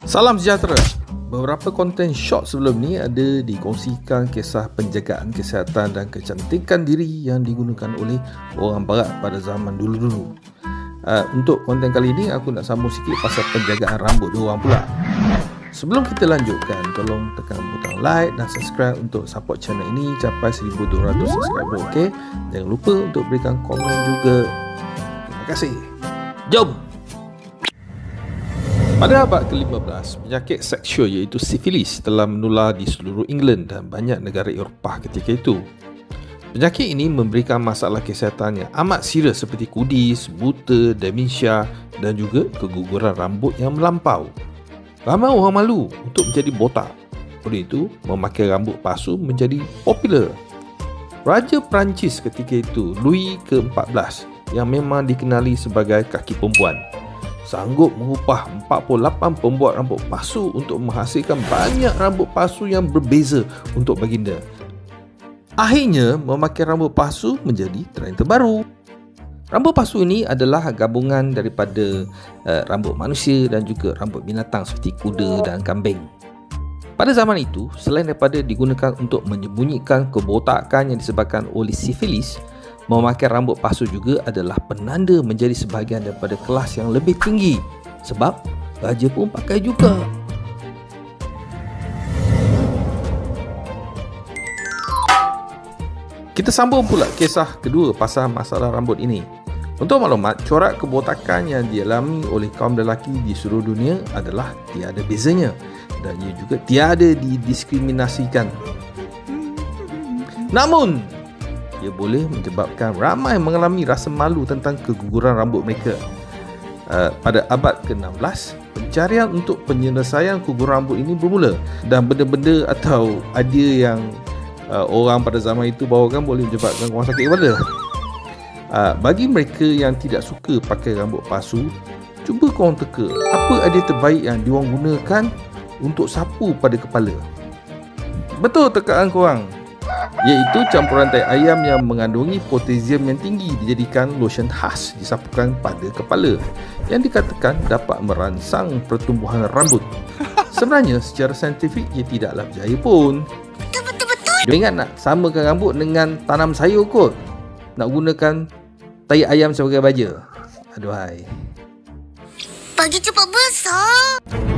Salam sejahtera. Beberapa konten short sebelum ni ada dikongsikan kisah penjagaan kesihatan dan kecantikan diri yang digunakan oleh orang barat pada zaman dulu-dulu. Untuk konten kali ni aku nak sambung sikit pasal penjagaan rambut diorang pula. Sebelum kita lanjutkan, tolong tekan butang like dan subscribe untuk support channel ini capai 1200 subscriber, okey? Jangan lupa untuk berikan komen juga. Terima kasih. Jom. Pada abad ke-15, penyakit seksual iaitu sifilis telah menular di seluruh England dan banyak negara Eropah ketika itu. Penyakit ini memberikan masalah kesihatan yang amat serius seperti kudis, buta, demensia dan juga keguguran rambut yang melampau. Ramai orang malu untuk menjadi botak. Oleh itu, memakai rambut palsu menjadi popular. Raja Perancis ketika itu, Louis ke-14, yang memang dikenali sebagai kaki perempuan, sanggup mengupah 48 pembuat rambut palsu untuk menghasilkan banyak rambut palsu yang berbeza untuk baginda. Akhirnya, memakai rambut palsu menjadi trend terbaru. Rambut palsu ini adalah gabungan daripada rambut manusia dan juga rambut binatang seperti kuda dan kambing. Pada zaman itu, selain daripada digunakan untuk menyembunyikan kebotakan yang disebabkan oleh sifilis, memakai rambut palsu juga adalah penanda menjadi sebahagian daripada kelas yang lebih tinggi. Sebab raja pun pakai juga. Kita sambung pula kisah kedua pasal masalah rambut ini. Untuk maklumat, corak kebotakan yang dialami oleh kaum lelaki di seluruh dunia adalah tiada bezanya dan ia juga tiada didiskriminasikan. Namun, ia boleh menyebabkan ramai mengalami rasa malu tentang keguguran rambut mereka. Pada abad ke-16, pencarian untuk penyelesaian keguguran rambut ini bermula dan benda-benda atau idea yang orang pada zaman itu bawakan boleh menyebabkan korang sakit kepala. Bagi mereka yang tidak suka pakai rambut palsu, cuba korang teka apa idea terbaik yang diorang gunakan untuk sapu pada kepala. Betul tekaan korang, iaitu campuran tai ayam yang mengandungi potassium yang tinggi dijadikan lotion khas disapukan pada kepala yang dikatakan dapat merangsang pertumbuhan rambut. Sebenarnya secara saintifik ia tidaklah berjaya pun. Dia ingat nak samakan rambut dengan tanam sayur kot, nak gunakan tai ayam sebagai baja. Aduhai, Pagi cepat besar.